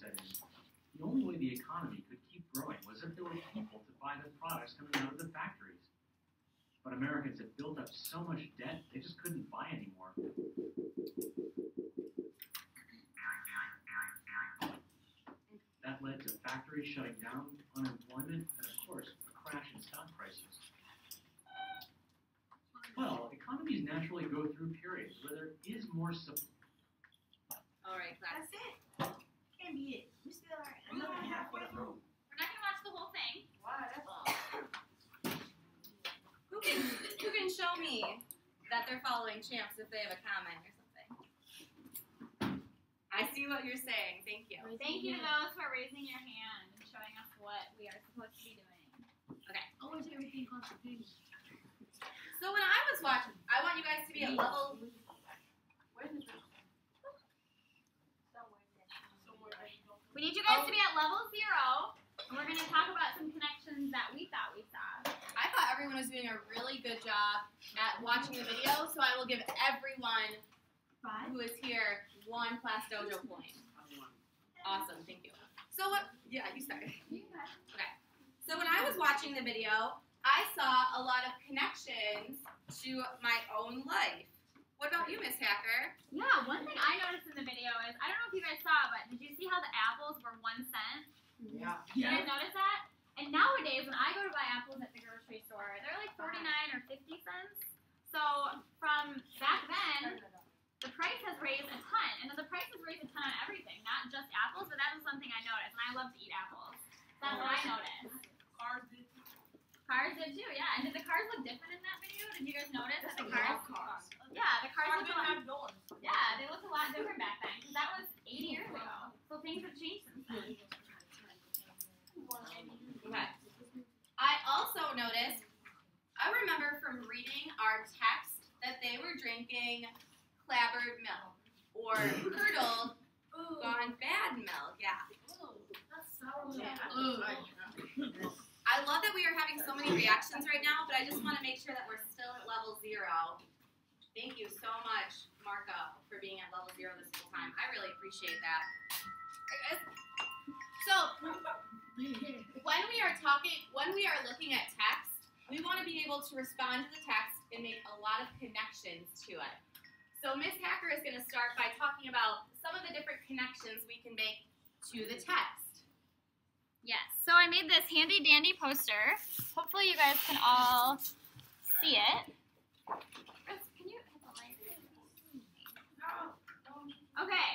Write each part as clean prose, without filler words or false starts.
set in. The only way the economy could keep growing was if there were people to buy the products coming out of the factories. But Americans had built up so much debt, they just couldn't buy anymore. That led to factories shutting down, unemployment, and of course, a crash in stock prices. Well, economies naturally go through periods where there is more supply. All right, class. That's it. Can't be it. We still are. We're only halfway through. We're not gonna watch the whole thing. Wow, that's Who can show me that they're following champs if they have a comment or something? I see what you're saying. Thank you. Thank you to those who are raising your hand and showing us what we are supposed to be doing. Okay. always everything constipation. So when I was watching, I want you guys to be at level. We need you guys to be at level 0, and we're going to talk about some connections that we thought we saw. I thought everyone was doing a really good job at watching the video, so I will give everyone who is here 1 Class Dojo point. Awesome, thank you. So what? Yeah, you started. Okay. So when I was watching the video, I saw a lot of connections to my own life. What about you, Miss Hacker? Yeah, one thing I noticed in the video is, I don't know if you guys saw, but did you see how the apples were 1 cent? Yeah. Did you guys notice that? And nowadays, when I go to buy apples at the grocery store, they're like 49 or 50 cents. So from back then, the price has raised a ton. And the price has raised a ton on everything, not just apples, but that was something I noticed. And I love to eat apples. That's what I noticed. Cars did too, yeah. And did the cars look different in that video? Did you guys notice that the cars? Yeah, the cars looked a lot. Yeah, they looked a lot different back then because that was 80 years ago. So things have changed since then. Okay. I also noticed, I remember from reading our text that they were drinking clabbered milk or curdled, gone bad milk. Yeah. I love that we are having so many reactions right now, but I just want to make sure that we're still at level 0. Thank you so much, Marco, for being at level 0 this whole time. I really appreciate that. So, when we are looking at text, we want to be able to respond to the text and make a lot of connections to it. So Miss Hacker is going to start by talking about some of the different connections we can make to the text. Yes, so I made this handy dandy poster. Hopefully you guys can all see it. Chris, can you hit the light? Okay.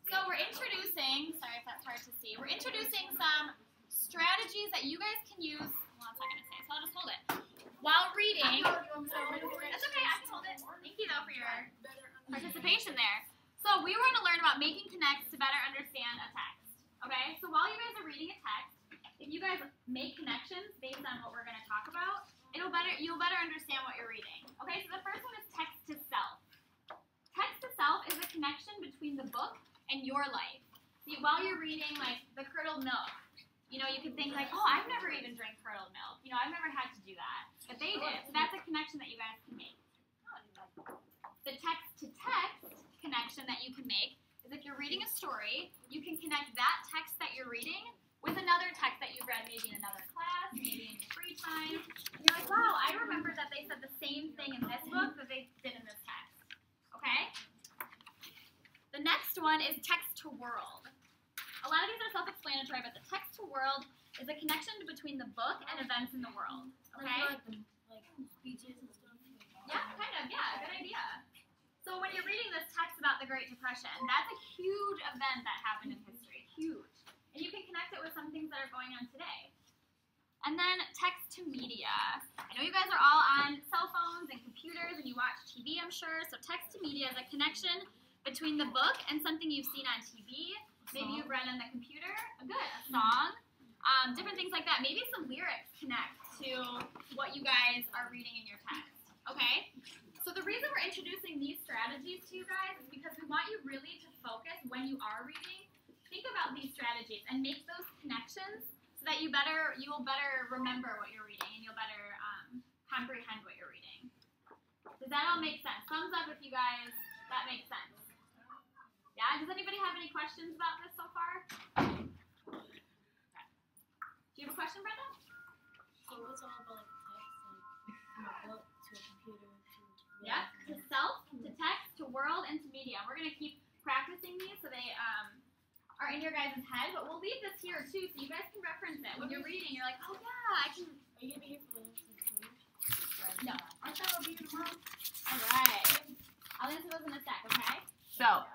So we're introducing, sorry if that's hard to see, we're introducing some strategies that you guys can use, well, it's not going to say, so I'll just hold it. While reading, that's okay, I can hold it. Thank you though for your participation there. So we were going to learn about making connects to better understand a text. Okay, so while you guys are reading a text, if you guys make connections based on what we're going to talk about, you'll better understand what you're reading. Okay, so the first one is text to self. Text to self is a connection between the book and your life. See, while you're reading like the curdled milk, you know, you could think like, oh, I've never even drank curdled milk. You know, I've never had to do that, but they did. So that's a connection that you guys can make. The text to text connection that you can make is if you're reading a story, you can connect that text that you're reading with another text that you've read maybe in another class, maybe in your free time. And you're like, wow, I remember that they said the same thing in this book that they did in this text. Okay? The next one is text to world. A lot of these are self-explanatory, but the text to world is a connection between the book and events in the world. Okay? Like speeches and stuff. Yeah, kind of. Yeah, good idea. So when you're reading this text about the Great Depression, that's a huge event that happened in history. Huge. And you can connect it with some things that are going on today. And then text to media. I know you guys are all on cell phones and computers and you watch TV, I'm sure. So text to media is a connection between the book and something you've seen on TV. Maybe you've read on the computer. Good. A song. Different things like that. Maybe some lyrics connect to what you guys are reading in your text. Okay? So the reason we're introducing these strategies to you guys is because we want you really to focus when you are reading. Think about these strategies and make those connections so that you will better remember what you're reading and you'll better comprehend what you're reading. Does that all make sense? Thumbs up if you guys, that makes sense. Yeah, does anybody have any questions about this so far? Okay. Do you have a question, Brenda? So what's all about like text, like from a book to a computer to Yep, to self, to text, to world, and to media. We're going to keep practicing these so they are in your guys' head, but we'll leave this here too so you guys can reference it. When you're reading, you're like, oh yeah, I can. Are you gonna be here for the lesson too? No. I thought I'll be here tomorrow. All right. I'll answer those in a sec, okay? So,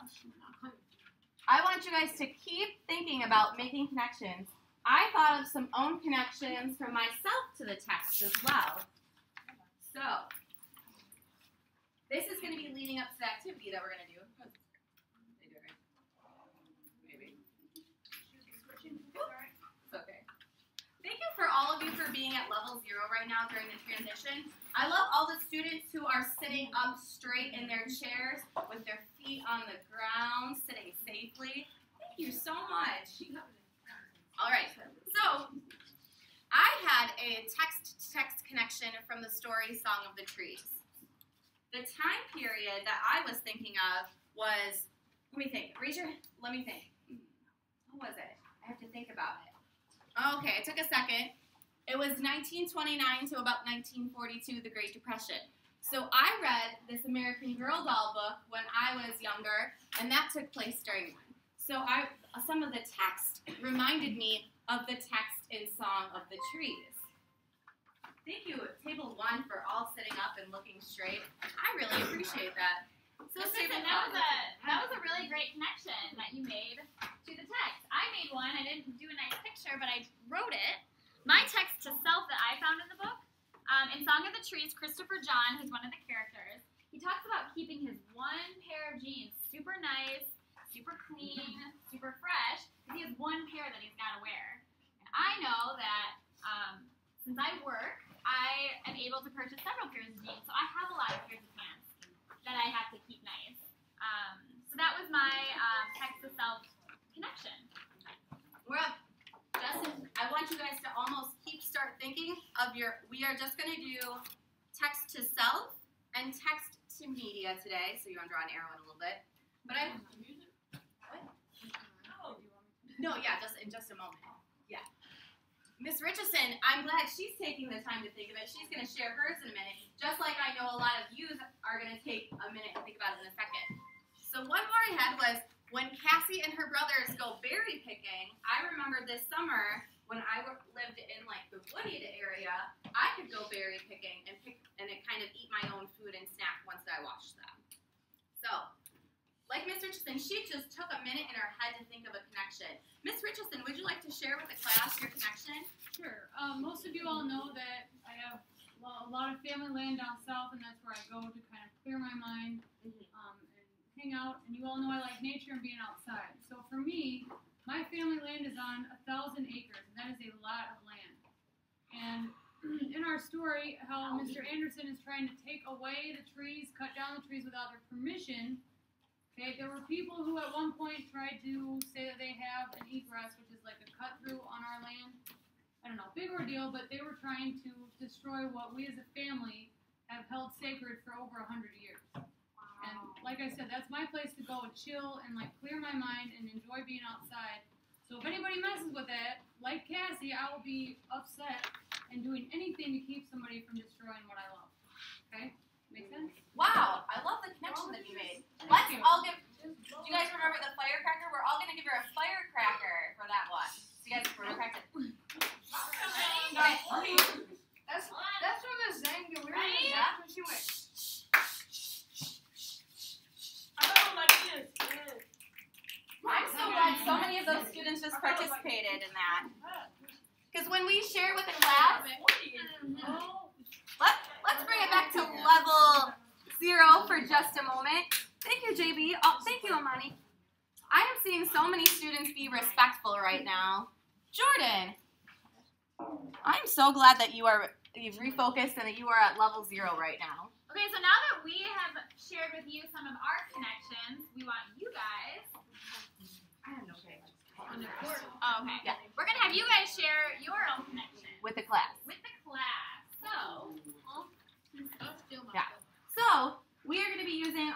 I want you guys to keep thinking about making connections. I thought of some own connections from myself to the text as well. So, this is going to be leading up to the activity that we're going to do. Maybe. It's okay. Thank you for all of you for being at level 0 right now during the transition. I love all the students who are sitting up straight in their chairs with their feet on the ground, sitting safely. Thank you so much. All right, so I had a text-to-text connection from the story Song of the Trees. The time period that I was thinking of was, let me think. Let me think. What was it? I have to think about it. Okay, it took a second. It was 1929 to about 1942, the Great Depression. So I read this American Girl doll book when I was younger, and that took place during one. So some of the text reminded me of the text in Song of the Trees. Thank you, Table 1, for all sitting up and looking straight. I really appreciate that. So Susan, that was a really great connection that you made to the text. I made one. I didn't do a nice picture, but I wrote it. My text to self that I found in the book, in Song of the Trees, Christopher John, who's one of the characters, he talks about keeping his one pair of jeans super nice, super clean, super fresh, because he has one pair that he's got to wear. And I know that since I work, I am able to purchase several pairs of jeans, so I have a lot of pairs of pants that I have to keep nice. So that was my text to self connection. We're up. Justin, I want you guys to almost start thinking of we are just going to do text to self and text to media today, so you want to draw an arrow in a little bit. But No, yeah, just in just a moment. Yeah. Miss Richardson, I'm glad she's taking the time to think of it. She's going to share hers in a minute, just like I know a lot of you are going to take a minute to think about it in a second. So one more I had was when Cassie and her brothers go berry picking. I remember this summer when I lived in like the wooded area, I could go berry picking and kind of eat my own food and snack once I washed them. So, like Miss Richardson, she just took a minute in her head to think of a connection. Miss Richardson, would you like to share with the class your connection? Sure. Most of you all know that I have a lot of family land down south, and that's where I go to kind of clear my mind and hang out. And you all know I like nature and being outside. So for me, my family land is on 1,000 acres, and that is a lot of land. And in our story, how Mr. Anderson is trying to take away the trees, cut down the trees without their permission. Okay, there were people who at one point tried to say that they have an egress, which is like a cut through on our land. I don't know, big ordeal, but they were trying to destroy what we as a family have held sacred for over 100 years. And like I said, that's my place to go and chill and like clear my mind and enjoy being outside. So if anybody messes with that, like Cassie, I will be upset and doing anything to keep somebody from destroying what I love. Okay? Make sense? Wow, I love the connection that you made. Let's all give, do you guys remember the firecracker? We're all going to give her a firecracker for that one. So you guys remember practice? That's from the Zanga. We were in the Yeah. when she went. I'm so glad so many of those students just participated in that. Because when we share with the class, let's bring it back to level 0 for just a moment. Thank you, JB. Oh, thank you, Amani. I am seeing so many students be respectful right now. Jordan, I'm so glad that you've refocused and that you are at level 0 right now. Okay, so now that we have shared with you some of our connections, we want you guys. I have no idea. Oh, okay. Yeah. We're gonna have you guys share your own connection With the class. with the class. So, Yeah. So, we are going to be using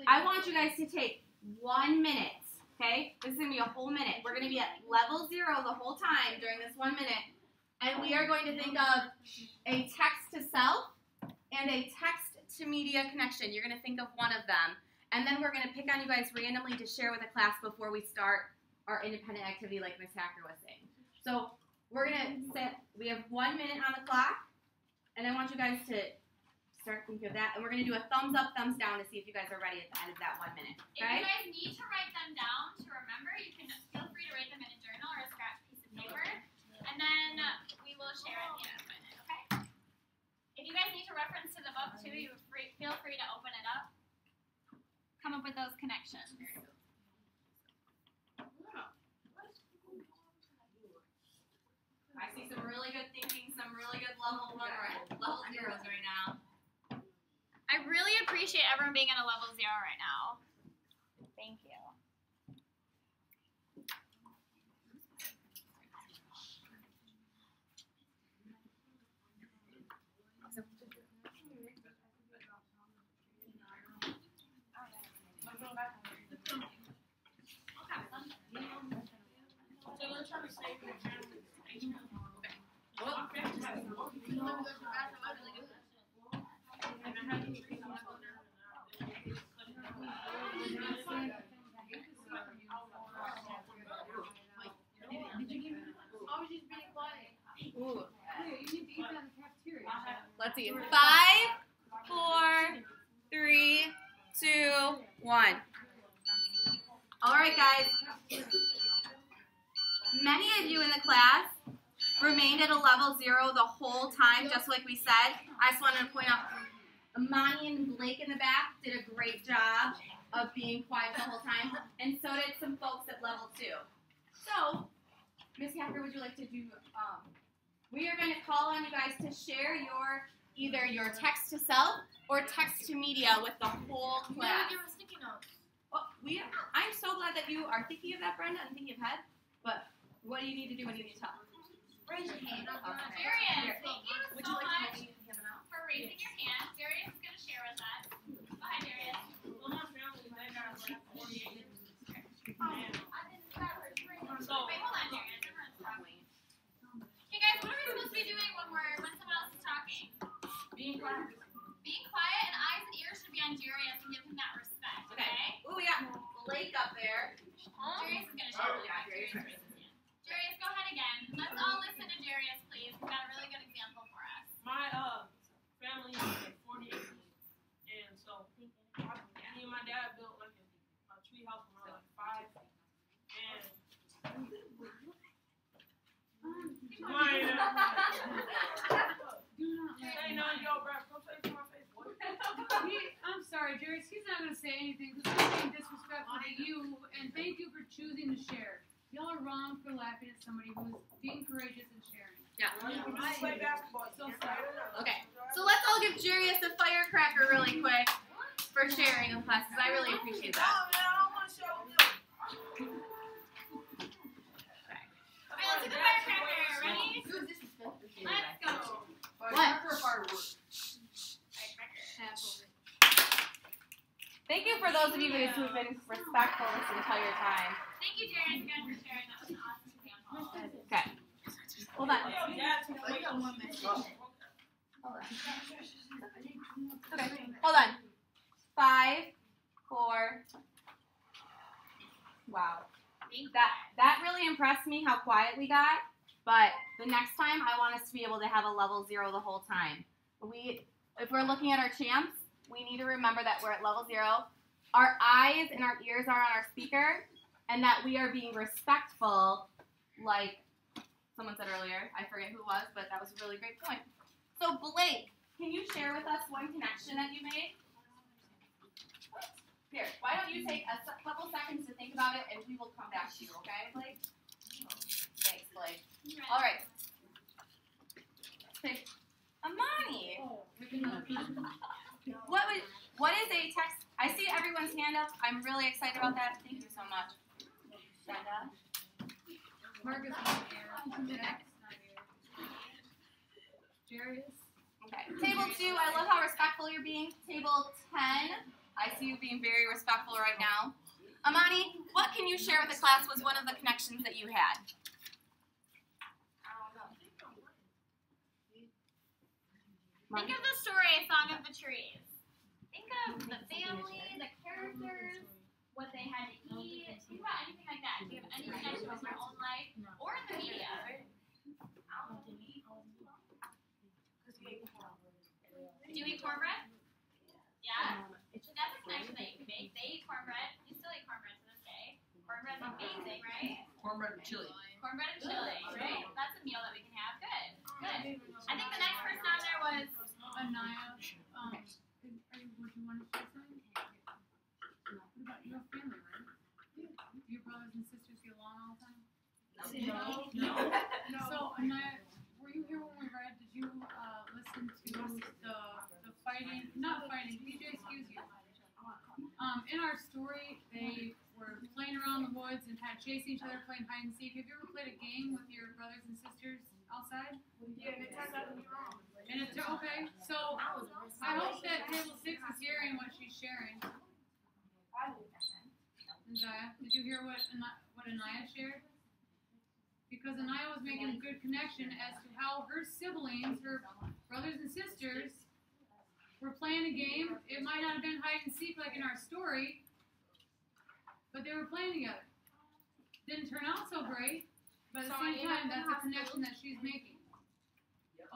I want you guys to take 1 minute. Okay? This is going to be a whole minute. We're going to be at level 0 the whole time during this 1 minute. And we are going to think of a text to self and a text to media connection. You're going to think of one of them. And then we're going to pick on you guys randomly to share with the class before we start our independent activity like Ms. Hacker was saying. So we're going to set, we have 1 minute on the clock. And I want you guys to start thinking of that. And we're going to do a thumbs up, thumbs down to see if you guys are ready at the end of that 1 minute. If Okay? you guys need to write them down to remember, you can feel free to write them in a journal or a scratch piece of paper. And then we will share at the end of it, okay? If you guys need to reference to the book too, you feel free to open it up. Come up with those connections. I see some really good thinking, some really good level 0s right now. I really appreciate everyone being in a level 0 right now. Thank you. Ooh. Hey, you need to eat that in the cafeteria. Let's see. 5, 4, 3, 2, 1. All right, guys. Many of you in the class remained at a level 0 the whole time, just like we said. I just wanted to point out, Amani and Blake in the back did a great job of being quiet the whole time, and so did some folks at level 2. So, Ms. Hacker, would you like to do, we are going to call on you guys to share either your text to self or text to media with the whole class. Oh, I'm so glad that you are thinking of that, Brenda, and thinking ahead, but what do you need to do when you need to talk? Raise your hand. Okay. Darius, thank you so Would you like much to hand them out? for raising your hand. Darius is going to share with us. Bye, Darius. Wait, hold on, Darius. Everyone's talking. Hey guys, what are we supposed to be doing when someone else is talking? Being quiet. Being quiet, and eyes and ears should be on Darius and give him that respect. Okay? Ooh, we got Blake up there. Darius is going to share with us. Darius, go ahead again. Let's all listen to Darius, please. He's got a really good example for us. My family is 48 kids, and so me and my dad built like a tree house when I was like 5, and say none, yo, bro, come say to my face, boy. I'm sorry, Darius. He's not going to say anything because he's being disrespectful to you. And thank you for choosing to share. Y'all are wrong for laughing at somebody who's being courageous and sharing. Yeah. Play basketball. So sorry. Okay. So let's all give Jarius a firecracker really quick for sharing in class, because I really appreciate that. Oh, man, I don't want to share with you. Alright, let's do the firecracker. Ready? Let's go. What? Thank you for those of you guys who've been respectful this entire time. Thank you, Darius, again, for sharing. That was an awesome example. Okay. Hold on. Yo, Dad, wake up. Okay. Hold on. 5, 4. Wow. That really impressed me how quiet we got. But the next time, I want us to be able to have a level 0 the whole time. If we're looking at our champs, we need to remember that we're at level 0. Our eyes and our ears are on our speaker, and that we are being respectful, like someone said earlier. I forget who it was, but that was a really great point. So Blake, can you share with us one connection that you made? Here, why don't you take a couple seconds to think about it, and we will come back to you, okay, Blake? Thanks, Blake. All right. Pick Amani. What is a text? I see everyone's hand up. I'm really excited about that. Thank you so much. Brenda. Marcus not here. Jack's not here. Jarius. Okay. Table 2, I love how respectful you're being. Table 10, I see you being very respectful right now. Amani, what can you share with the class was one of the connections that you had? Think of the story, Song of the Trees. Think of the family, the characters, what they had to eat. Think about anything like that. Do you have any connection with your own life or in the media? Do you eat cornbread? Yeah? That's a connection that you can make. They eat cornbread. You still eat cornbread to this day. Cornbread's amazing, right? Cornbread and chili. Cornbread and chili, right? That's a meal that we can have. Good. Good. I think the next person on there was Anaya. Would you want to share something? What about your family, right? Your brothers and sisters get along all the time? No. So, Anaya, were you here when we read? Did you listen to the fighting? Not fighting. PJ, excuse you. In our story, they were playing around the woods and had chasing each other, playing hide and seek. Have you ever played a game with your brothers and sisters outside? Yeah, and it turns out to be wrong. And it's okay. So I hope that table 6 is hearing what she's sharing. Anaya, did you hear what Anaya shared? Because Anaya was making a good connection as to how her siblings, her brothers and sisters, were playing a game. It might not have been hide and seek like in our story, but they were playing together. Didn't turn out so great, but at the same time, that's a connection that she's making.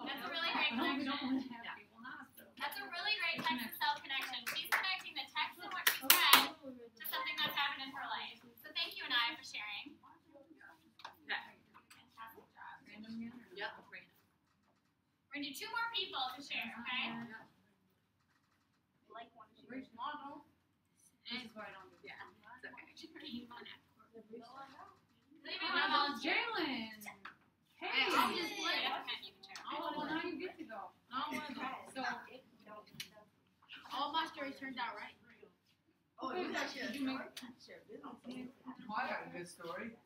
That's a really great I hope we don't connection. want to have people in the hospital. That's a really great text to self connection. She's connecting the text and what she's read to something that's happened in her life. So thank you, Anaya, for sharing. Fantastic job. Random again? Yep. We're gonna do 2 more people to share, okay? This is why I don't do that. Jalen! Hey! I'll just play. You can share. Oh, well, now you get to go. So, All my stories turned out right. okay, did you make Oh, I got a good story.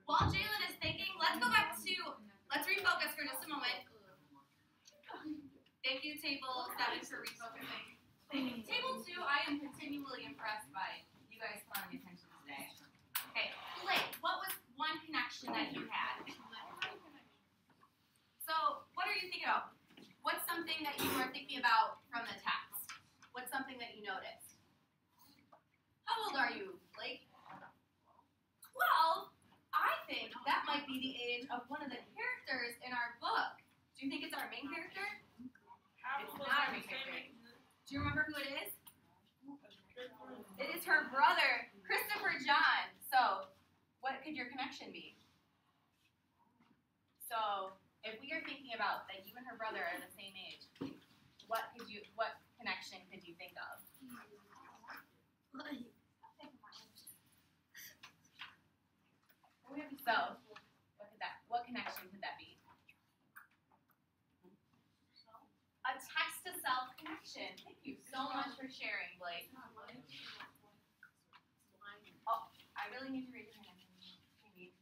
While Jalen is thinking, let's refocus for just a moment. Thank you, Table 7, for refocusing. Table 2, I am continually impressed by you guys paying attention today. Okay, Blake, what was one connection that you had? So, what are you thinking of? What's something that you were thinking about from the text? What's something that you noticed? How old are you, Blake? 12? I think that might be the age of one of the characters in our book. Do you think it's our main character? It's not our main character. Do you remember who it is? It is her brother, Christopher John. So, what could your connection be? So, if we are thinking about that you and her brother are the same age, what connection could you think of? So, what connection could that be? A text to self connection. Thank you so much for sharing, Blake. Oh, I really need to raise your hand. Maybe.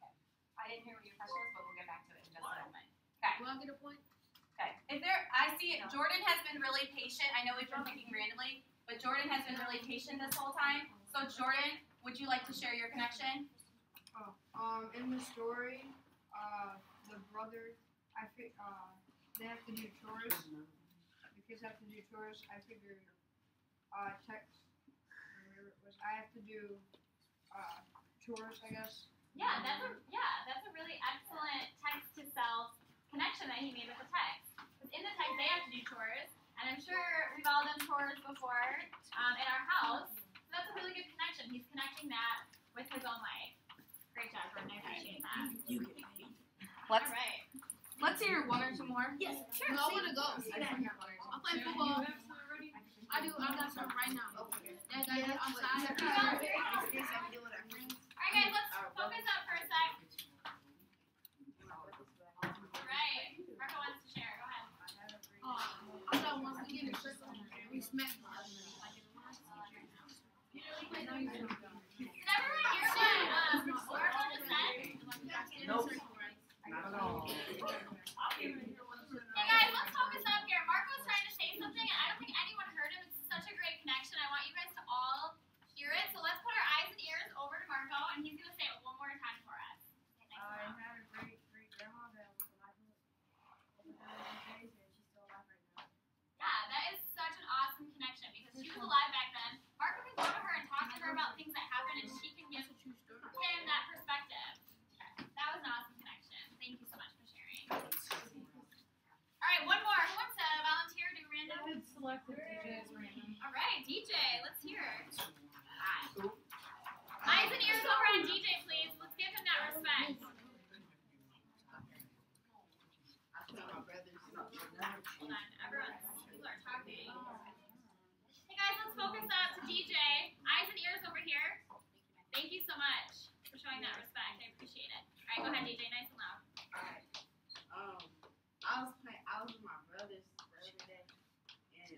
Okay. I didn't hear what your question was, but we'll get back to it in just a moment. Okay. Do I get a point? Okay. I see Jordan has been really patient. I know we've been thinking randomly, but Jordan has been really patient this whole time. So Jordan, would you like to share your connection? In the story, the brothers, they have to do chores. The kids have to do chores. I figured, text, whatever it was. I have to do, chores, I guess. Yeah, that's a really excellent text to self connection that he made with the text. Because in the text they have to do chores, and I'm sure we've all done chores before in our house. So that's a really good connection. He's connecting that with his own life. Great job, Jordan. I appreciate that. All right. Let's hear one or two more. Yes, sure. I want to go. I'm playing football. I do. I got some right now. Yeah, guys, I'm outside. All right, guys, let's focus up for a sec. All right. Marco wants to share. Go ahead. I thought once we get a circle, we smack. Did everyone hear what Marco just said? Nope. Hey guys, let's focus up here. Marco's trying to say something, and I don't think anyone heard him. It's such selected DJ is random. All right, DJ, let's hear it. Eyes and ears over on DJ, please. Let's give him that respect. Hold on, people are talking. Hey guys, let's focus up to DJ. Eyes and ears over here. Thank you so much for showing that respect. I appreciate it. All right, go ahead, DJ. Nice and loud. Alright. I was with my brothers the other day, and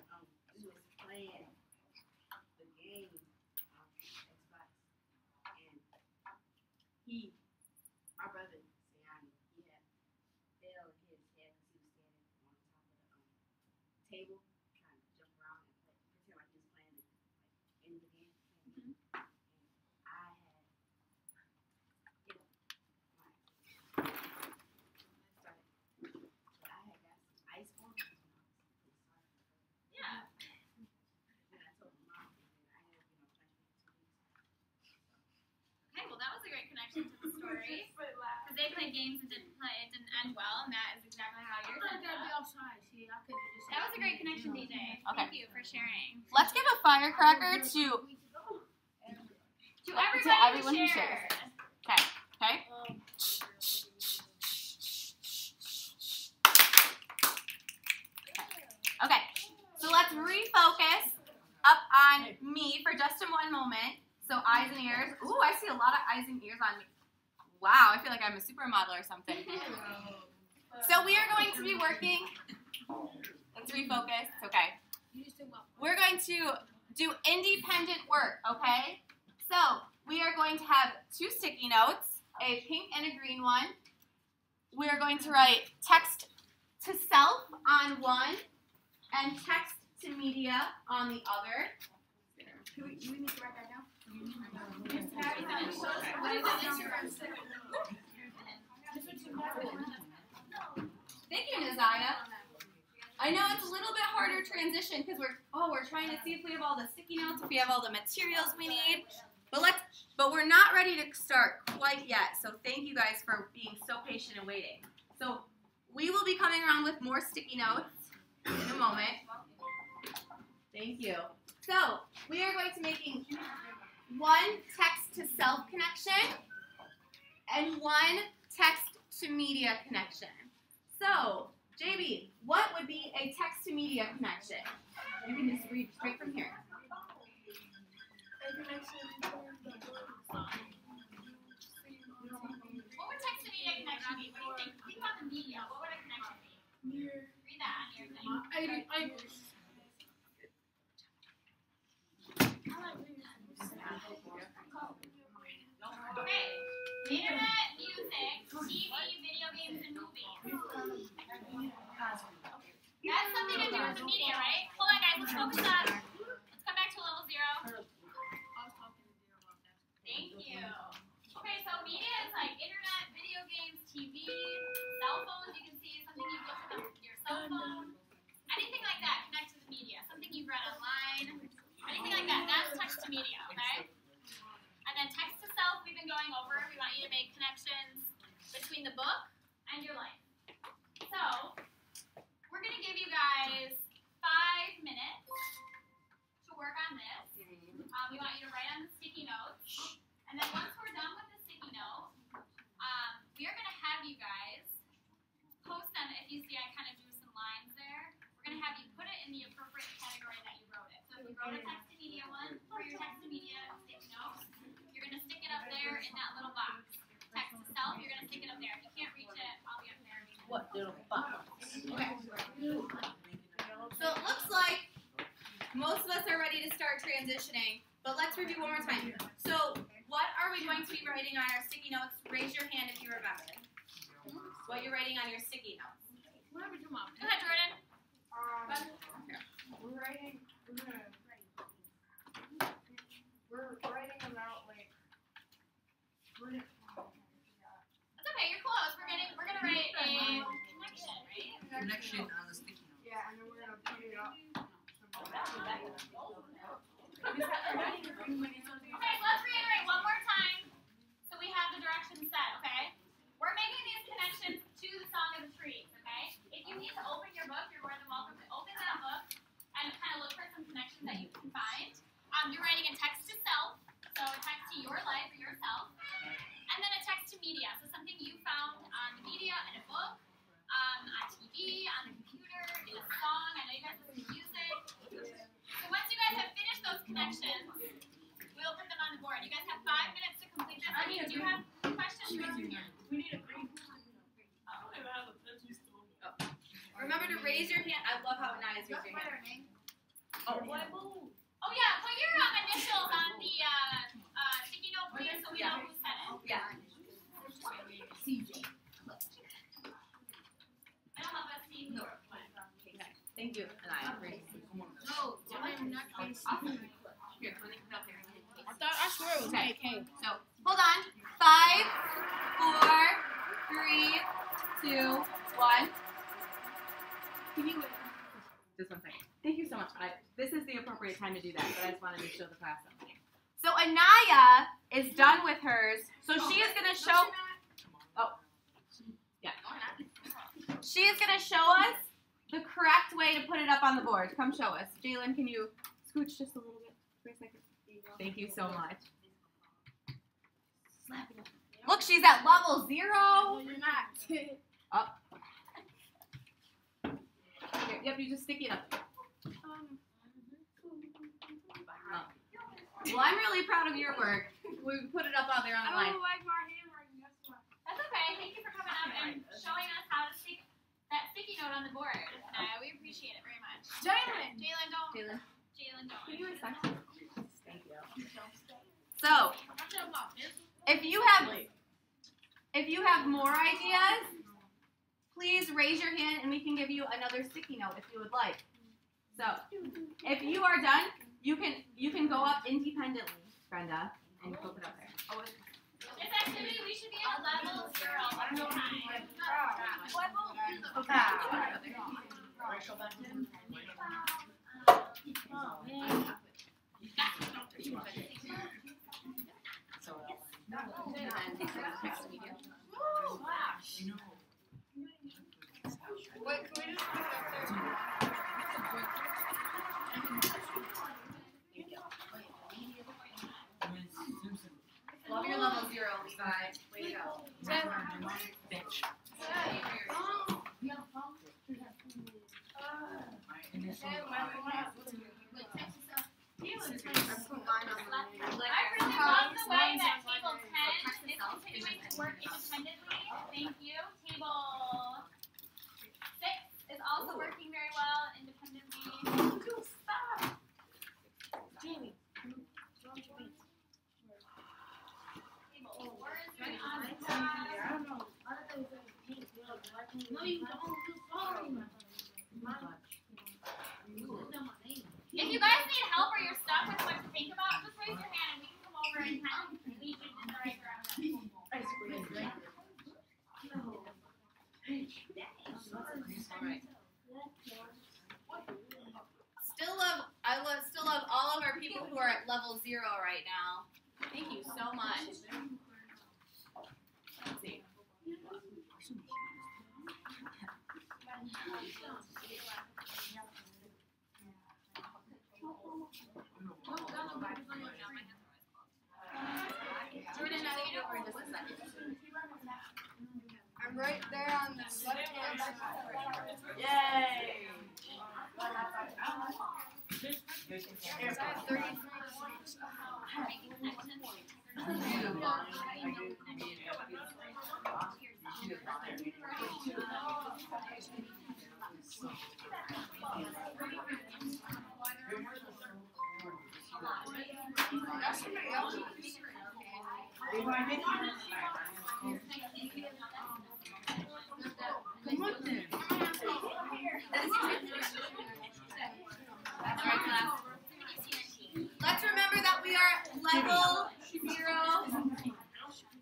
we was playing the game on Xbox, and my brother, Sayani, he had fell and hit his head because he was standing on top of the table, trying to jump around and pretend like he was playing the end of the game. And I had, ice on me. Yeah. And I told my mom, and I ended up getting a punishment for 2 weeks. Okay, well that was a great connection to the story. Because they played games and it didn't end well, and that is exactly how yours ended up. That was a great connection, DJ. Thank you for sharing. Let's give a firecracker to everyone who shared. Okay. Okay. Okay. So let's refocus up on me for just one moment. So eyes and ears. Ooh, I see a lot of eyes and ears on me. Wow, I feel like I'm a supermodel or something. So we are going to be working. Let's refocus. It's okay. We're going to do independent work, okay? So we are going to have 2 sticky notes, a pink and a green one. We are going to write text to self on one and text to media on the other. Do we need to write that down? Thank you, Naziah. I know it's a little bit harder transition because we're trying to see if we have all the sticky notes, if we have all the materials we need. But we're not ready to start quite yet. So thank you guys for being so patient and waiting. So we will be coming around with more sticky notes in a moment. Thank you. So we are going to making one text to self connection and one text to media connection. So JB, what would be a text to media connection? You can just read straight from here. What would text to media connection be? What do you think? Think about the media. What would a connection be? Read that on your thing. Okay. Internet, music, TV, video games, and movies. That's something to do with the media, right? Hold on, guys. Let's focus up. Let's come back to level 0. Thank you. Okay, so media is like internet, video games, TV, cell phones. You can see something you look at your cell phone. Anything like that, connect to the media. Something you've read online. Anything like that. That's text to media, okay? And then text to self, we've been going over. We want you to make connections between the book and your life. So, we're going to give you guys 5 minutes to work on this. We want you to write on the sticky notes. And then once we're done with the sticky note, we are going to have you guys post them. If you see, I kind of drew some lines there. We're going to have you put it in the appropriate category that you wrote it. So if you wrote a text to media one for your text to media sticky note, you're going to stick it up there in that little box. Text to self, you're going to stick it up there. If you can't reach it, I'll be up there. What little box? Okay. So it looks like most of us are ready to start transitioning, but let's review one more time. So what are we going to be writing on our sticky notes? Raise your hand if you remember what you're writing on your sticky notes. Go ahead, Jordan. We're writing about That's okay, you're close. We're gonna write a connection, right? Connection on the sticky note. yeah, and then we're gonna put it up. Okay, let's reiterate one more time so we have the directions set, okay? We're making these connections to the Song of the Trees, okay? If you need to open your book, you're more than welcome to open that book and kind questions, we will put them on the board. You guys have 5 minutes to complete this. If you do have questions, raise your hand. We need a green. I don't even have a pencil still. Remember to raise your hand. I love how Anaya's raising her hand. Oh yeah, put your initials on the sticky note, please, so we know who said it. Yeah. It'll help us see who. Thank you, Anaya. No, I'm not crazy. Here, let me put it up here. I swear it was Okay. KK. So, hold on. 5, 4, 3, 2, 1. Just 1 second. Thank you so much. This is the appropriate time to do that, but I just wanted to show the class something. So Anaya is done with hers. So she is going to show. Oh, yeah. She is going to show us the correct way to put it up on the board. Come show us. Jalen, can you scooch just a little bit for a second? Thank you so much. Look, she's at level 0. You're not. Up. Here, yep, you just stick it up. Well, I'm really proud of your work. We put it up out there I online. don't like my handwriting. That's why. That's okay. Thank you for coming up and showing us how to stick that sticky note on the board. We appreciate it very much. Jalen. Jalen, don't. Jalen. Jalen, don't. Can you respect? Thank you. So, if you have more ideas, please raise your hand and we can give you another sticky note if you would like. So, if you are done, you can go up independently, Brenda, and flip it up there. Oh, This activity, we should be at level 0 one more time. Wait, can we just put it up there? Love your level 0, Levi. Way to go. I really love the way that table 10 is continuing to work independently. Thank you. Table 6 is also working very well independently. Stop. Jamie. Table 4 is very awesome. No, you don't. If you guys need help or you're stuck with what to think about, just raise your hand and we can come over and kind of lead you in the right direction. Still love all of our people who are at level 0 right now. Thank you so much. Let's see. Jordan, I'll get over in just a second. I'm right there on the left-hand side. Yay! There's 33. That's somebody else's. Come on then. Alright, class. Let's remember that we are at level 0.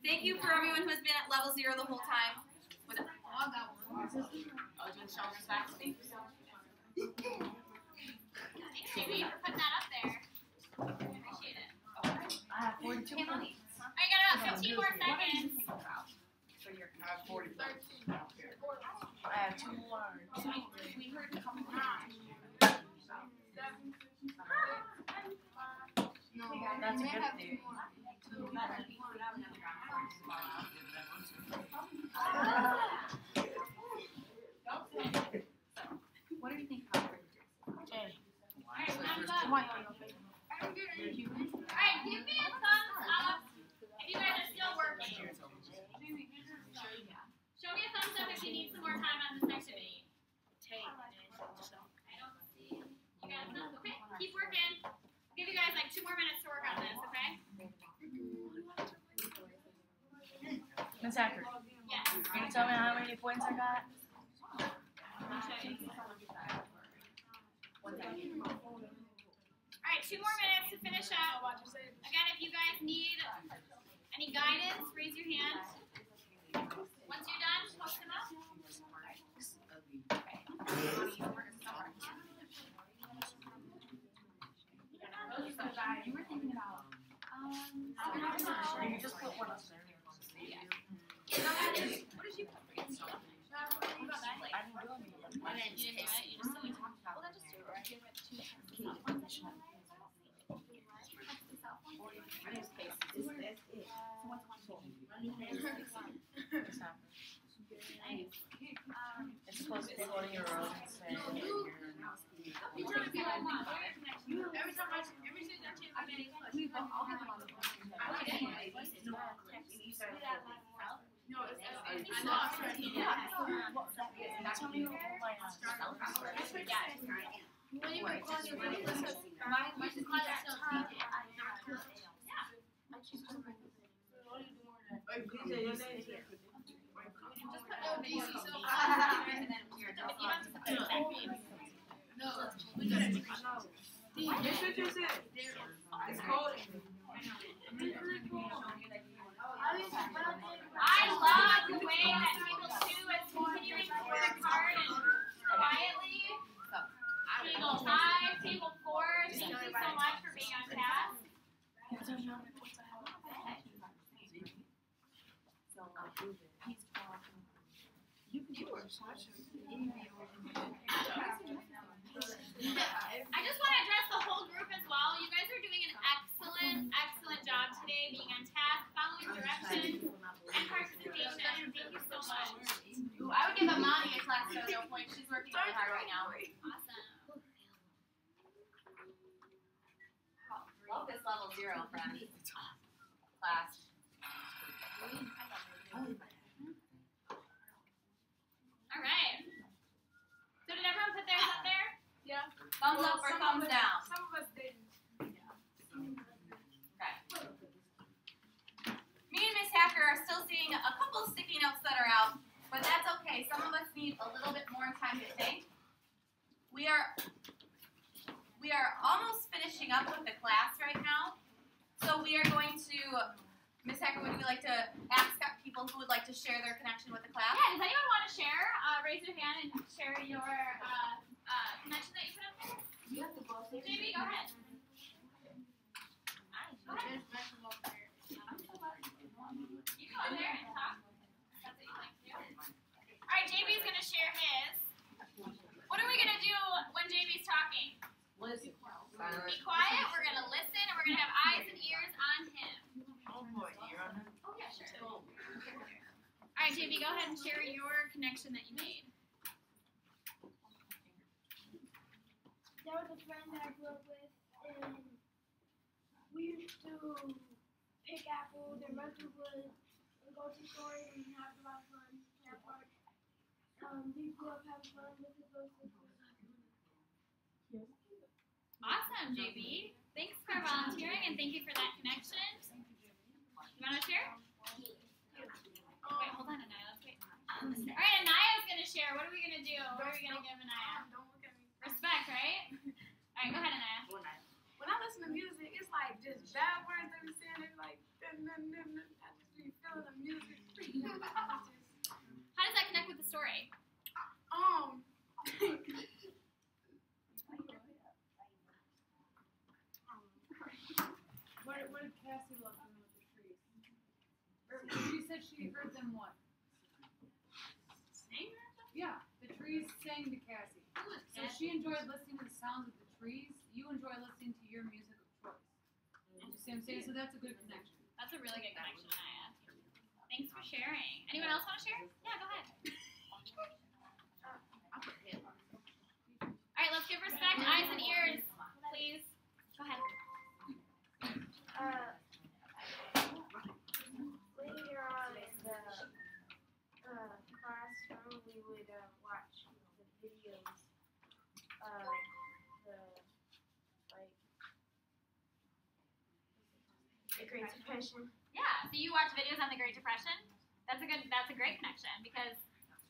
Thank you for everyone who has been at level 0 the whole time. With doing shoulders back. Thanks, Jamie, for putting that up there. Appreciate it. I have 42 Alright, got about 15 more seconds. I have 40. I have 2 more. We heard a couple No, That's a we good have thing. 2 more. What do you think about Alright, time's up. Alright, give me a thumbs up if you guys are still working. Show me a thumbs up if you need some more time on this activity. I don't see. You guys know? Okay, keep working. I'll give you guys like 2 more minutes to work on this, okay? Miss Hacker, Yes. can you tell me how many points I got? Alright, 2 more minutes to finish up. Again, if you guys need any guidance, raise your hand. Once you're done, post them up. You were thinking about. You just put one up there. What did you put? I didn't do it. You didn't do it? You just said we talked about it. Well, then just do it. Give it 2 It's supposed to be one of your own and say that Every time I change, we all have them on the phone. No, it's I lost. Tell me When you were calling your name, my call It's cold. I love the way that table 2 is continuing to work hard and quietly. Table 5, table 4, thank you so much for being on task. I just want to address the whole group as well. You guys are doing an excellent job today, being on task, following directions, and participation. Thank you so much. Ooh, I would give Amani a class dojo point. She's working really hard right now. Awesome. Love this level 0 friend. Class. All right. So did everyone put theirs up there? Yeah. Thumbs up or thumbs down? Some of us didn't. Okay. Me and Miss Hacker are still seeing a couple sticky notes that are out, but that's okay. Some of us need a little bit more time to think. We are almost finishing up with the class right now, so we are going to. Miss Hacker, would you like to ask people who would like to share their connection with the class? Yeah, does anyone want to share? Raise your hand and share your connection that you put up there. JB, go ahead. Go ahead. You go in there and talk. That's what you like to do. All right, JB's going to share his. What are we going to do when JB's talking? Listen. Be quiet, we're going to listen, and we're going to have eyes and ears on him. Oh boy, you're on it. Oh, yeah, sure. All right, JB, go ahead and share your connection that you made. There was a friend that I grew up with, and we used to pick apples and run through woods and go to stores and have a lot of fun in that park. We grew up having fun with his little sisters. Awesome, JB. Thanks for volunteering, and thank you for that connection. You want to share? Wait, hold on, Anaya. Let's wait. All right, Anaya's going to share. What are we going to do? What are we going to give Anaya? Respect, right? All right, go ahead, Anaya. When I listen to music, it's like just bad words that we saying. It's like, I just be feeling the music. How does that connect with the story? What did Cassie love doing with the trees? She said she heard them what? Sing? Yeah, the trees sang to Cassie. So she enjoyed listening to the sounds of the trees. You enjoy listening to your music of choice. You see what I'm saying? So that's a good connection. That's a really good connection, Anaya. Thanks for sharing. Anyone else want to share? Yeah, go ahead. All right, let's give respect, eyes and ears, please. Go ahead. Great Depression. Yeah. So you watch videos on the Great Depression? That's a great connection because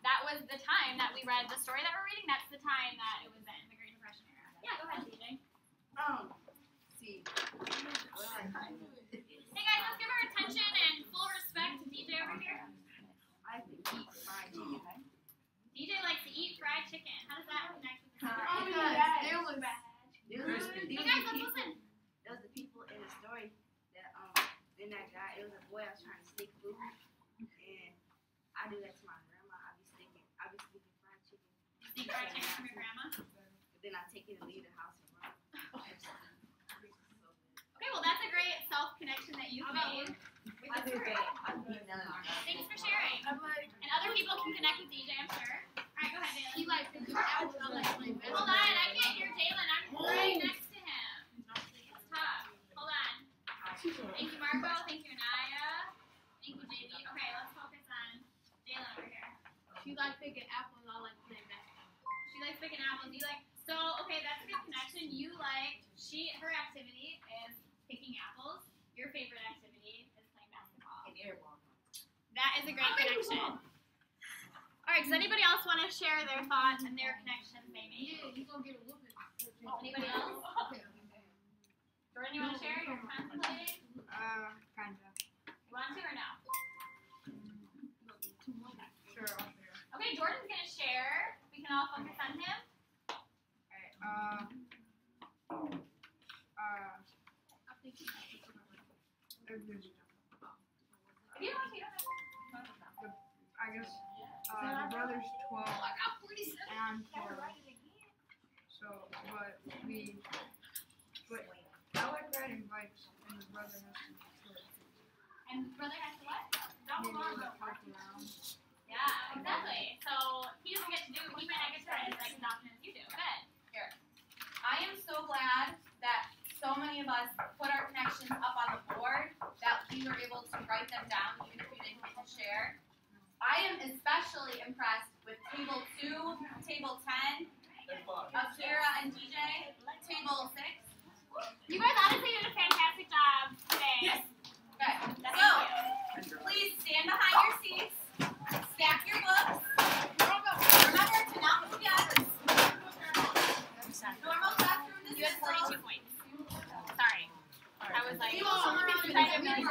that was the time that we read the story that we're reading. That's the time that it was in the Great Depression era. Yeah, go ahead, DJ. See. Hey guys, let's give our attention and full respect to DJ over here. I like to eat fried chicken. DJ likes to eat fried chicken. How does that connect with the Oh, story? it was Hey guys, let's listen. There was the people in the story that then that guy, it was a boy I was trying to sneak food, and I do that to my grandma. I be sneaking fried chicken. You see fried chicken from your grandma? But then I take it and leave the house and run. Okay, well that's a great self-connection that you've made with the story. Thanks for sharing. And other people can connect with DJ, I'm sure. Alright, go ahead, Jalen. Hold on, I can't hear Jalen. I'm right next to him. It's tough. Hold on. Thank you, Marco. Thank you, Anaya. Thank you, JB. Okay, let's focus on Jalen over here. She likes picking apples. I like playing basketball. She likes picking apples. You like, so, okay, that's a good connection. You like, her activity is picking apples. Your favorite activity is playing basketball. That is a great connection. Alright, does anybody else want to share their thoughts and their connections they made? Yeah, you gonna get a whooping. Anybody else? Jordan, you want to share? You're contemplating? Kinda. You want to or no? Sure, I'll share. Okay, Jordan's going to share. We can all focus on him. If you want to, I guess the brother's 12 and 12. So, but I like riding bikes, and the brother has to do it. And brother has to what? Maybe help around. Yeah, exactly. So he doesn't get to do, he might not get to ride his bike as often as you do. Good. Here. I am so glad that so many of us put our connections up on the board that we were able to write them down even if we didn't get to share. I am especially impressed with Table 2, Table 10, Akira and DJ, Table 6. You guys honestly did a fantastic job today. Yes. Okay. Thank So, you. please stand behind your seats, stack your books. Remember to not move yet. Normal classroom You had 42 points. Sorry. I was like, People oh, around look at you.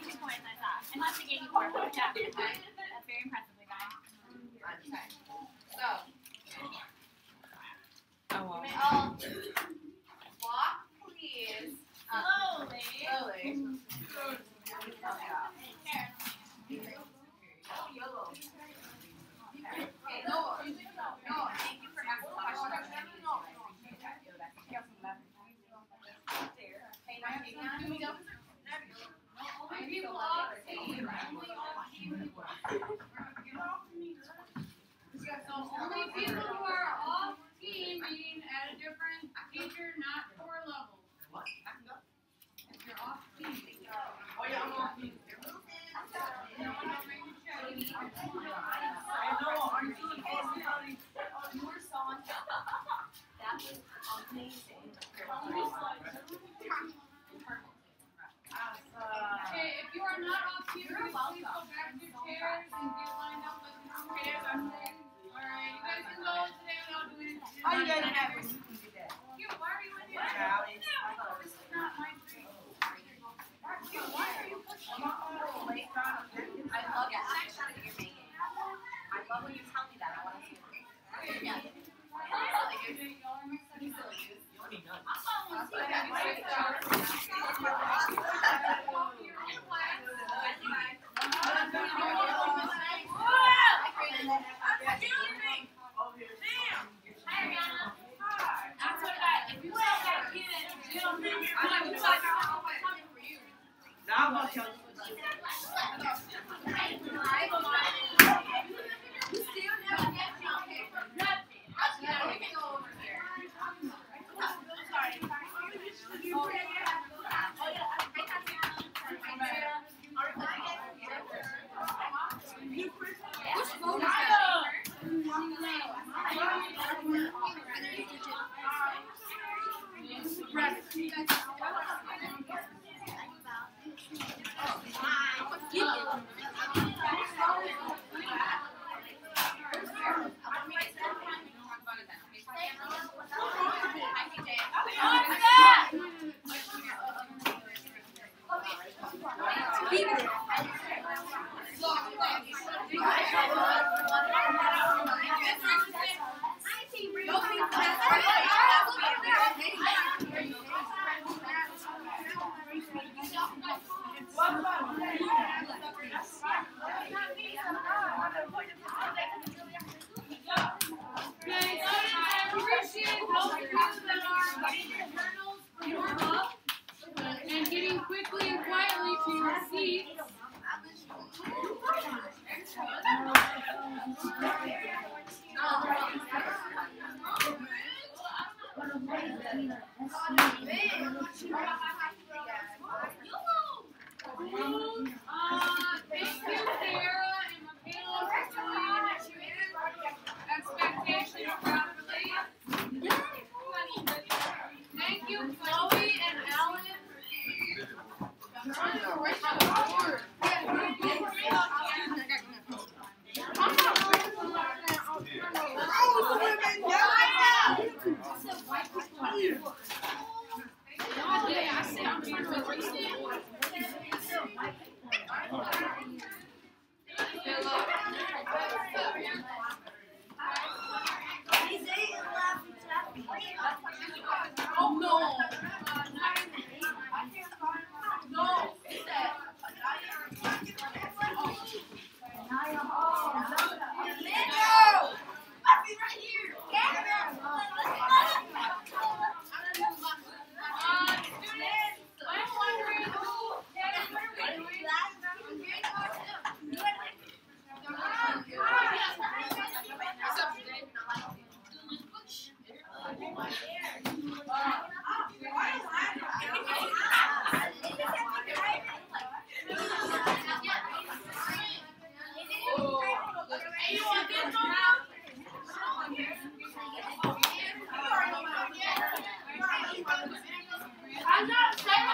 42 points I saw. Unless they gave you 4. But yeah, okay. That's very impressive, guys. Okay. So, you may all walk, please. Slowly. Slowly. Okay, no, thank you for asking questions. Okay, now take down. People off team. So only people who are off team, meaning at a different teacher, not core level. If you're off team. Oh yeah, I'm on team. No one will bring you check. I know. I'm doing personality. You were so on top. That was amazing. Okay, if you are not off team, please go back to your chairs and get lined up with your chairs. Alright, you guys can go today without doing it. Oh, you guys have it. You can do that. Why are you in here? Yeah, This is not my dream. Why are you pushing? I love that connection that you're making. I love when you tell me that. I want to see it. Yeah. Now I'm gonna tell you. seats. Thank you, Sarah and Michaela, for doing expectations properly. Thank you, Chloe and Ellen. Oh no! No! I'm wondering who. What are we doing? I'm not saying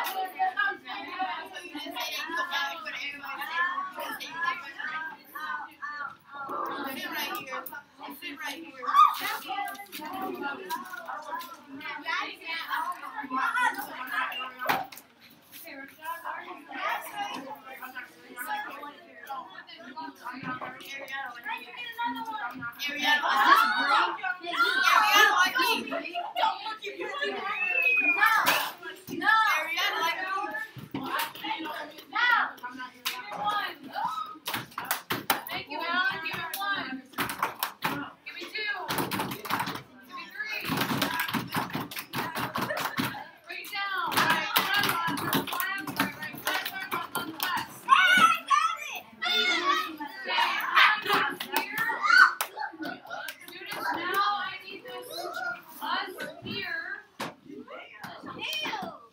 Thank you, Alan. Give it 1. Give me 2. Give me 3. Bring it down. Right on the left. Students, now I need this. Us here.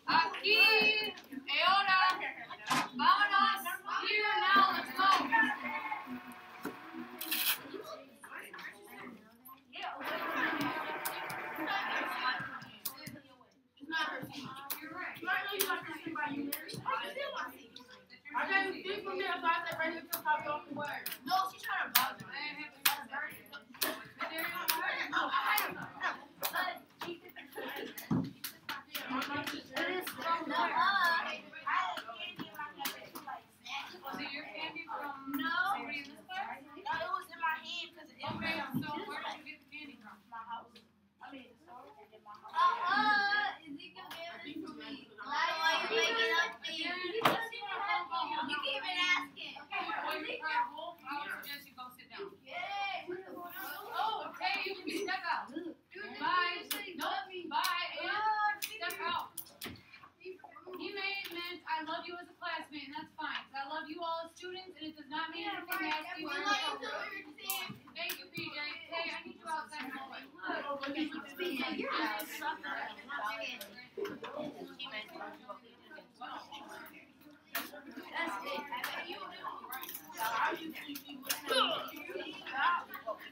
Aquí. Ahora. Vámonos. Here now. Let's go. You're right. I got you think from there, so I said, ready to copy off the word. No, she's trying to bother me. Was it your candy from somebody in this class? No, it was in my hand because it Okay, so where did you get the candy from? my house. I mean, the store and then my house. I would suggest you go sit down. Oh, okay, you can step out. Bye. Nope, bye, and step out. He meant I love you as a classmate, and that's fine. I love you all as students, and it does not mean anything nasty or inappropriate. Thank you, PJ. Hey, I need you outside in the hallway.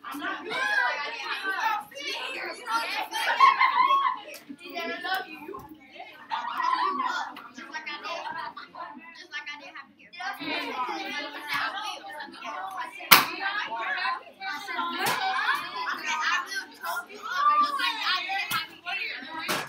I'm not good. What are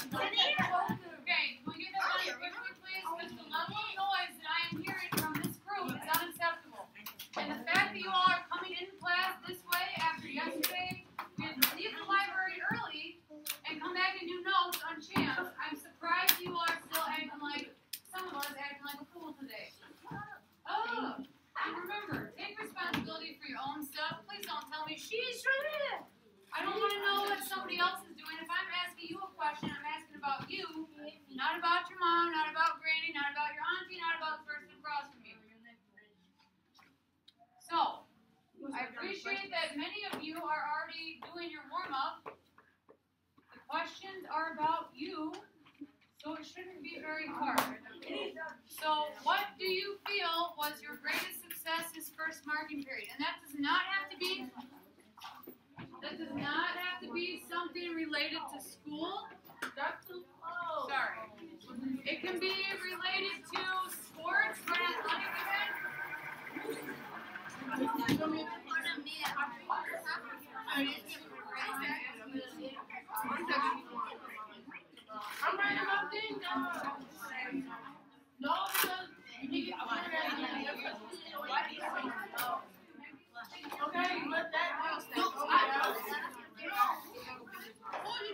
questions are about you, so it shouldn't be very hard. So, what do you feel was your greatest success this first marking period? And that does not have to be something related to school. Sorry. It can be related to sports or athletic event. I'm writing about things. No, okay, but that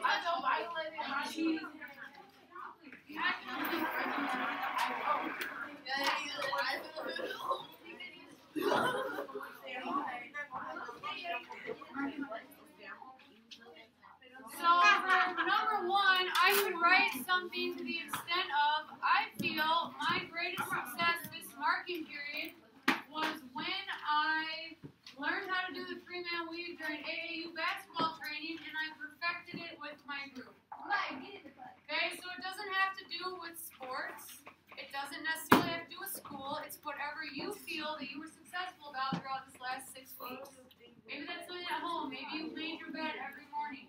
I know violated my cheese. So, for number one, I would write something to the extent of, I feel my greatest success this marking period was when I learned how to do the three-man weave during AAU basketball training, and I perfected it with my group. Okay, so it doesn't have to do with sports. It doesn't necessarily have to do with school. It's whatever you feel that you were successful about throughout this last 6 weeks. Maybe that's something at home. Maybe you made your bed every morning.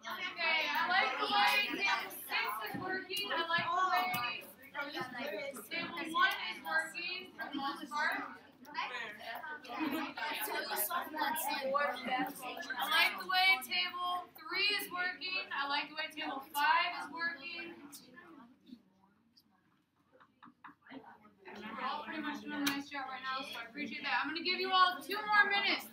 Okay, I like the way table 6 is working. I like the way table 1 is working for the most part. I like the way table 3 is working. I like the way table 5 is working. You're all pretty much doing a nice job right now, so I appreciate that. I'm going to give you all 2 more minutes.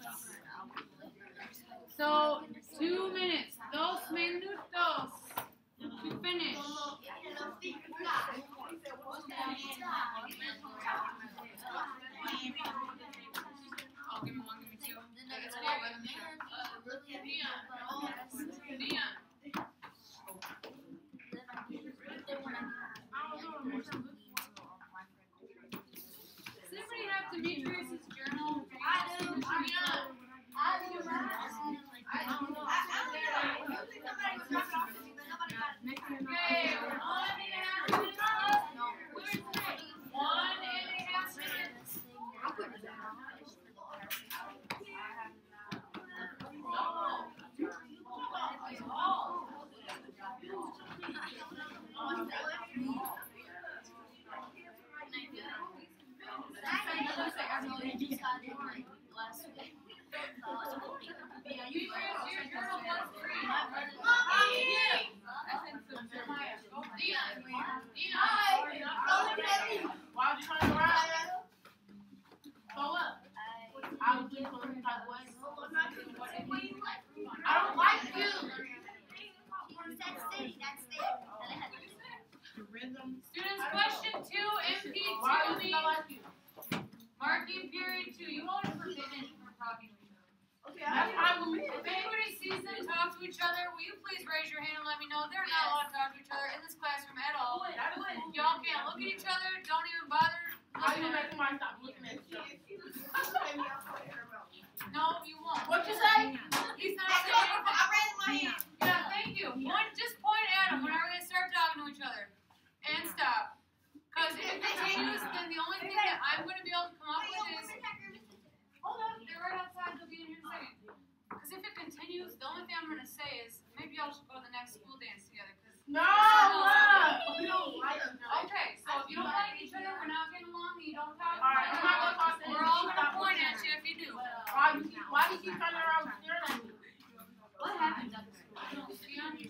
So, 2 minutes. 2 minutos to finish. I'll give him 1, give me 2. That's okay with me. Dion. Does anybody have Demetrius' journal? I do. Okay, 1.5 minutes. 1.5 minutes. Your journal was free. Why'd you turn around? So what? I was doing something type of way. I don't like you. Students, question 2, MP2 Why do I means like you? marking period 2. You won't have forbidden from talking to each other. That's fine with me. If anybody sees them talk to each other, will you please raise your hand and let me know they're not allowed to talk to each other in this classroom at all. Y'all can't look at each other. Don't even bother. How you making mine stop looking at you? No, you won't. What you say? He's not saying anything. Yeah, thank you. Just point at them whenever they start talking to each other. And stop. Because if it continues, then the only thing that I'm going to be able to come up with is... Hold on, they're right outside. They'll be in here in a second. Because if it continues, the only thing I'm going to say is maybe y'all should go to the next school dance together. No, we don't like each other. Okay, so if you don't like each other, we're not getting along, and you don't talk to Alright, each I'm not other, gonna talk to you. we're all going to point at you if you do. Why do you keep turning around and staring at me? What happened at the school? Dion, you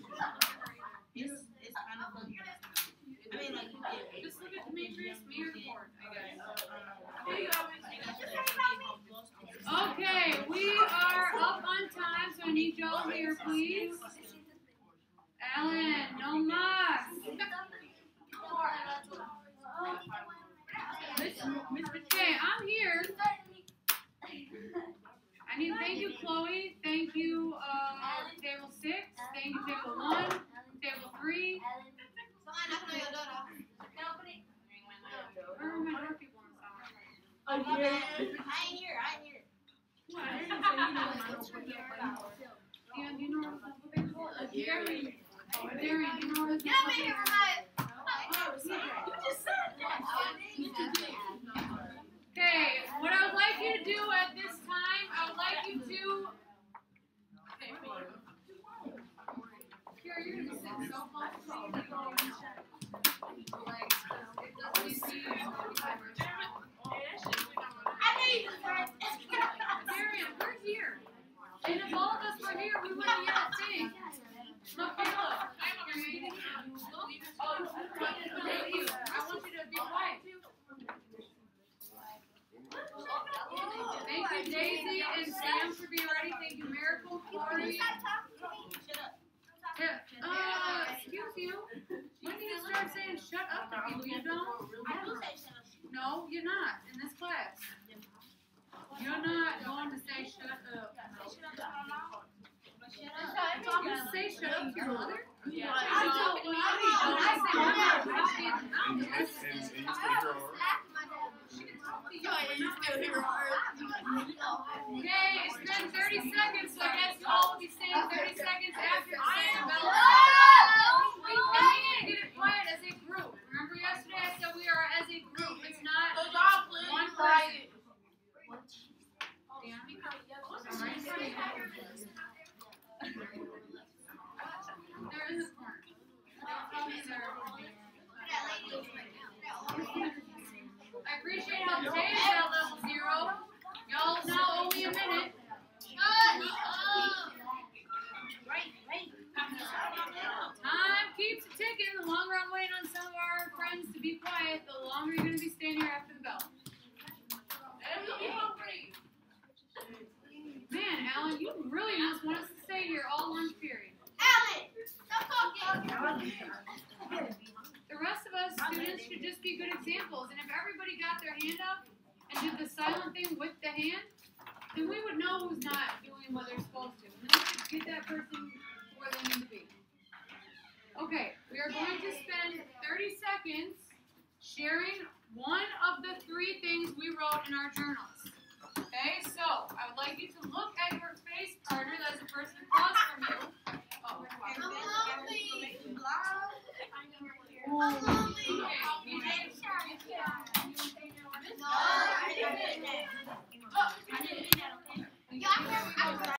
should It's kind of funny. I mean, like, just look at Demetrius, me report, I guess. Okay, we are up on time, so I need y'all here, please. Dan, do you know what a football ball is? Darian, do you know what a football ball is? Okay, what I would like you to do at this time, I would like you to. Here, you're gonna be sitting so close to me. Darian, we're here. And if all of us were here, we wouldn't be able to sing. Look, Caleb. Oh, thank you. I want you to be quiet. Thank you, Daisy and Sam, for being ready. Thank you, Miracle, Corey. Excuse you. When do you start saying shut up to people? You don't? No, you're not in this class. You're not going to say shut up. You say shut up to your mother? Yeah. I say my mother. Okay, it's been 30 seconds, so I guess you all will be staying 30 seconds after saying the bell. And we need to get it quiet as a group. Remember yesterday I said we are as a group. It's not one person. Dan, be quiet. They're in the corner. I appreciate how Jay is at level 0. Y'all now owe me a minute. Time keeps ticking. The longer I'm waiting on some of our friends to be quiet, the longer you're going to be standing here after the bell. Man, Alan, you really just want us to stay here all lunch period. The rest of us students should just be good examples, and if everybody got their hand up and did the silent thing with the hand, then we would know who's not doing what they're supposed to, and then we could get that person where they need to be. Okay, we are going to spend 30 seconds sharing one of the 3 things we wrote in our journals. Okay, so I would like you to look at your face partner, that is the person across from you. Oh, okay,